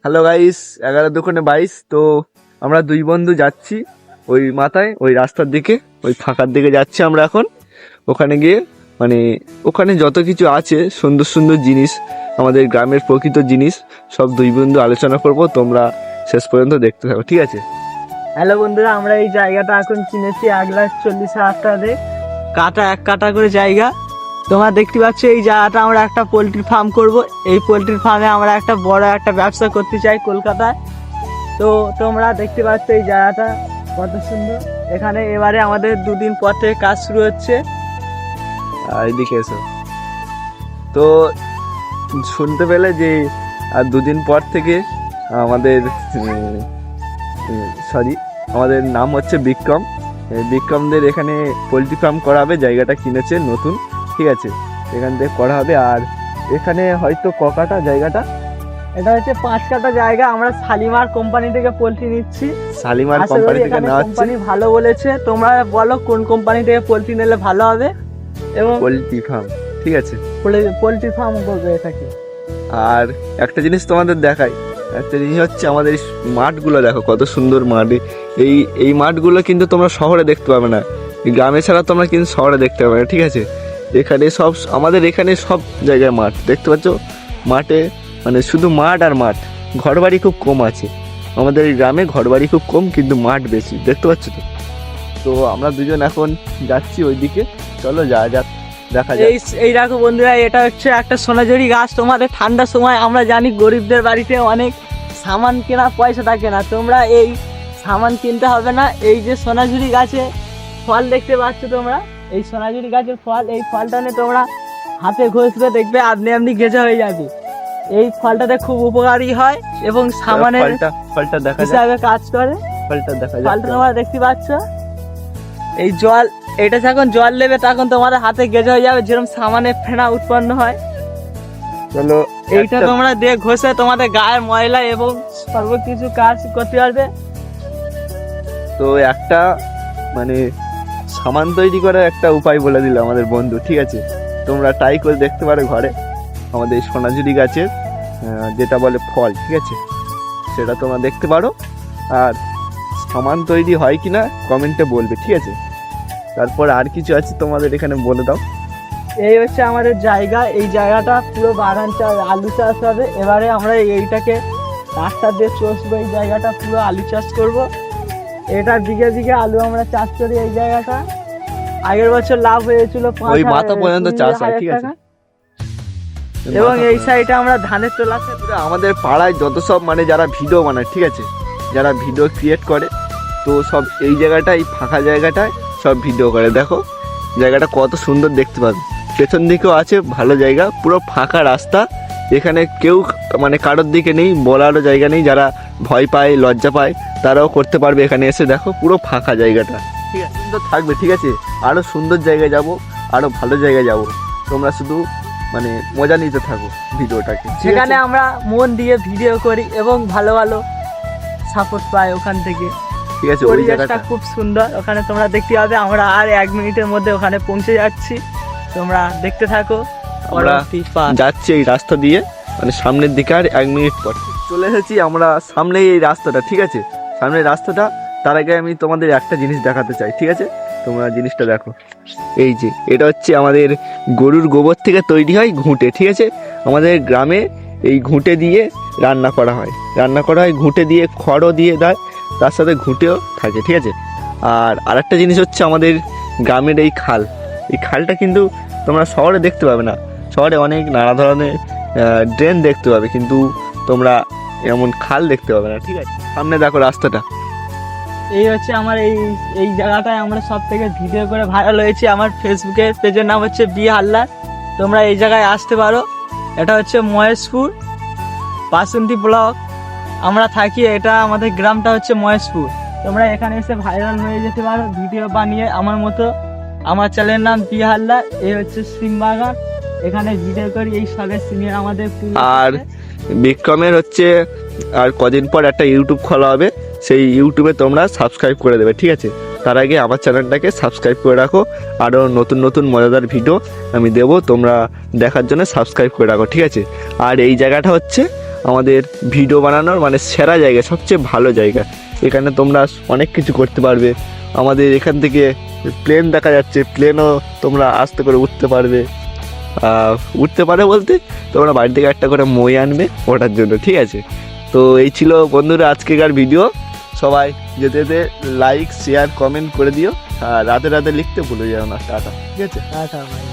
Hello guys, 11-22। তো আমরা দুই বন্ধু যাচ্ছি ওই মাথায়, ওই রাস্তার দিকে, ওই ফাঁকার দিকে যাচ্ছি আমরা এখন। ওখানে গিয়ে মানে ওখানে যত কিছু আছে সুন্দর সুন্দর জিনিস, আমাদের গ্রামের প্রকৃত জিনিস, সব দুই বন্ধু আলোচনা করব। তোমরা শেষ পর্যন্ত দেখতে থাকো, ঠিক আছে? হ্যালো বন্ধুরা, আমরা এই জায়গাটা এখন কিনেছি 1,40,000 টাকা দিয়ে। এক কাটা করে জায়গা। তোমরা দেখতে পাচ্ছ এই জায়গাটা আমরা একটা পোলট্রি ফার্ম করব। এই পোলট্রি ফার্মে আমরা একটা বড় একটা ব্যবসা করতে চাই কলকাতায়। তো তোমরা দেখতে পাচ্ছ এই জায়গাটা কত সুন্দর। এখানে এবারে আমাদের 2 দিন পর থেকে কাজ শুরু হচ্ছে। এইদিকে এসো। তো শুনতে পেলে যে আর 2 দিন পর থেকে আমাদের আমাদের নাম হচ্ছে বিক্রম। বিক্রমদের এখানে পোলট্রি ফার্ম করা হবে। জায়গাটা কিনেছে নতুন, ঠিক আছে? এখান থেকে করা হবে। আর এখানে হয়তো ককাটা জায়গাটা, এটা হচ্ছে 5 কাটা জায়গা। আমরা শালিমার কোম্পানি থেকে পোলট্রি নিচ্ছি। শালিমার কোম্পানি থেকে নেওয়া হচ্ছে। কোম্পানি ভালো বলেছে। তোমরা বলো কোন কোম্পানি থেকে পোলট্রি নিলে ভালো হবে। এবং পোলট্রি ফার্ম, ঠিক আছে? পোলট্রি ফার্ম করবে এটাকে। আর একটা জিনিস তোমাদের দেখাই। একটা জিনিস হচ্ছে আমাদের মাঠগুলো দেখো, কত সুন্দর মাঠ। এই মাঠগুলো কিন্তু তোমরা শহরে দেখতে পাবে না। গ্রামে ছাড়া তোমরা কিন্তু শহরে দেখতে পাবে না, ঠিক আছে? এখানে আমাদের এখানে সব জায়গায় মাঠ দেখতে পাচ্ছ। মাঠে মানে শুধু মাঠ আর মাঠ, ঘরবাড়ি খুব কম আছে। আমাদের এই গ্রামে ঘরবাড়ি খুব কম, কিন্তু মাঠ বেশি, দেখতে পাচ্ছ তো? তো আমরা দুজন এখন যাচ্ছি ওইদিকে। চলো দেখা যাক। এই দেখো বন্ধুরা, এটা হচ্ছে একটা সোনাঝুরি গাছ। তোমাদের ঠান্ডার সময় আমরা জানি গরিবদের বাড়িতে অনেক সামান কেনা পয়সা থাকে না। তোমরা এই সামান কিনতে হবে না। এই যে সোনাঝুরি গাছে ফল দেখতে পাচ্ছ তোমরা, এই সোনাঝুরি গাছের ফল, এই ফলটা নিয়ে তোমরা হাতে ঘষবে, দেখবে আপনি গেঁজা হয়ে যাবে। এই ফলটাতে খুব উপকারী হয় এবং সামানের ফলটা দেখা হিসাবে কাজ করে। ফলটা তোমরা দেখতে পাচ্ছ। এই জল, এটা যখন জল নেবে তখন তোমাদের হাতে গেঁজে হয়ে যাবে, যেরকম সামানের ফেনা উৎপন্ন হয়। চলো, এইটা তোমরা দিয়ে ঘষে তোমাদের গায়ের ময়লা এবং সর্বকিছু কাজ করতে পারবে। তো একটা মানে সামান তৈরি করার একটা উপায় বলে দিল আমাদের বন্ধু, ঠিক আছে? তোমরা ট্রাই করে দেখতে পারো ঘরে। আমাদের সোনাঝুরি গাছের যেটা বলে ফল, ঠিক আছে? সেটা তোমরা দেখতে পারো। আর সামান তৈরি হয় কিনা কমেন্টে বলবে, ঠিক আছে? তারপর আর কিছু আছে তোমাদের এখানে বলে দাও। এই হচ্ছে আমাদের জায়গা। এই জায়গাটা পুরো বাগান চাষ, আলু চাষ হবে। এবারে আমরা এইটাকে ট্রাক্টর দিয়ে চষবো। এই জায়গাটা পুরো আলু চাষ করব। এটা দিকে দিকে আলু আমরা চাষ করি। এই জায়গাটা আগের বছর লাভ হয়েছিল ওই মাথা পর্যন্ত চাষ হয়, ঠিক আছে? এবং এই সাইডে আমরা ধানের তোলা। আমাদের পাড়ায় যত সব মানে যারা ভিডিও বানায়, ঠিক আছে, যারা ভিডিও ক্রিয়েট করে, তো সব এই জায়গাটায়, এই ফাঁকা জায়গাটায় সব ভিডিও করে। দেখো জায়গাটা কত সুন্দর দেখতে পাবে। পেছন দিকেও আছে ভালো জায়গা, পুরো ফাঁকা রাস্তা। এখানে কেউ মানে কারোর দিকে নেই, বলারও জায়গা নেই। যারা ভয় পায়, লজ্জা পায়, তারাও করতে পারবে এখানে এসে। দেখো পুরো ফাঁকা জায়গাটা, ঠিক আছে? সুন্দর থাকবে, ঠিক আছে? আরও সুন্দর জায়গায় যাব, আরও ভালো জায়গায় যাব। তোমরা শুধু মানে মজা নিতে থাকো ভিডিওটাকে। সেখানে আমরা মন দিয়ে ভিডিও করি এবং ভালো ভালো সাপোর্ট পাই ওখান থেকে, ঠিক আছে? ওই জায়গাটা খুব সুন্দর। ওখানে তোমরা দেখতে পাবে। আমরা আর 1 মিনিটের মধ্যে ওখানে পৌঁছে যাচ্ছি। তোমরা দেখতে থাকো। আমরা যাচ্ছি এই রাস্তা দিয়ে, মানে সামনের দিকে। আর 1 মিনিট পর চলে এসেছি আমরা সামনেই এই রাস্তাটা, ঠিক আছে? সামনের রাস্তাটা। তার আগে আমি তোমাদের একটা জিনিস দেখাতে চাই, ঠিক আছে? তোমরা জিনিসটা দেখো। এই যে এটা হচ্ছে আমাদের গরুর গোবর থেকে তৈরি হয় ঘুঁটে, ঠিক আছে? আমাদের গ্রামে এই ঘুঁটে দিয়ে রান্না করা হয়। ঘুঁটে দিয়ে খড়ও দিয়ে দেয়, তার সাথে ঘুঁটেও থাকে, ঠিক আছে? আর আরেকটা জিনিস হচ্ছে আমাদের গ্রামের এই খাল। এই খালটা কিন্তু তোমরা শহরে দেখতে পাবে না। শহরে অনেক নানা ধরনের ড্রেন দেখতে পাবে, কিন্তু তোমরা এমন খাল দেখতে পাবে না, ঠিক আছে? সামনে দেখো রাস্তাটা। এই হচ্ছে আমার এই জায়গাটায় আমরা সব থেকে ভিডিও করে ভাইরাল হয়েছি। আমার ফেসবুকের পেজের নাম হচ্ছে বি হালদার। তোমরা এই জায়গায় আসতে পারো। এটা হচ্ছে মহেশপুর, বাসন্তী ব্লক আমরা থাকি। এটা আমাদের গ্রামটা হচ্ছে মহেশপুর। তোমরা এখানে এসে ভাইরাল হয়ে যেতে পারো ভিডিও বানিয়ে আমার মতো। আমার চ্যানেলের নাম বি হালদার। এই হচ্ছে সিম বাগান, এখানে ভিডিও করি। এই সবের সিমের আমাদের। আর বিক্রমের হচ্ছে আর কদিন পর একটা ইউটিউব খোলা হবে। সেই ইউটিউবে তোমরা সাবস্ক্রাইব করে দেবে, ঠিক আছে? তার আগে আমার চ্যানেলটাকে সাবস্ক্রাইব করে রাখো। আরও নতুন নতুন মজাদার ভিডিও আমি দেবো, তোমরা দেখার জন্য সাবস্ক্রাইব করে রাখো, ঠিক আছে? আর এই জায়গাটা হচ্ছে আমাদের ভিডিও বানানোর মানে সেরা জায়গা, সবচেয়ে ভালো জায়গা। এখানে তোমরা অনেক কিছু করতে পারবে। আমাদের এখান থেকে প্লেন দেখা যাচ্ছে, প্লেনও তোমরা আস্তে করে উঠতে পারবে। উঠতে পারে বলতে তোমরা বাড়ি থেকে একটা করে মই আনবে ওঠার জন্য, ঠিক আছে? তো এই ছিল বন্ধুরা আজকেকার ভিডিও। সবাই যেতে যেতে লাইক শেয়ার কমেন্ট করে দিও, আর রাতে রাতে লিখতে ভুলে যাও না। টাটা, ঠিক আছে? টাটা ভাই।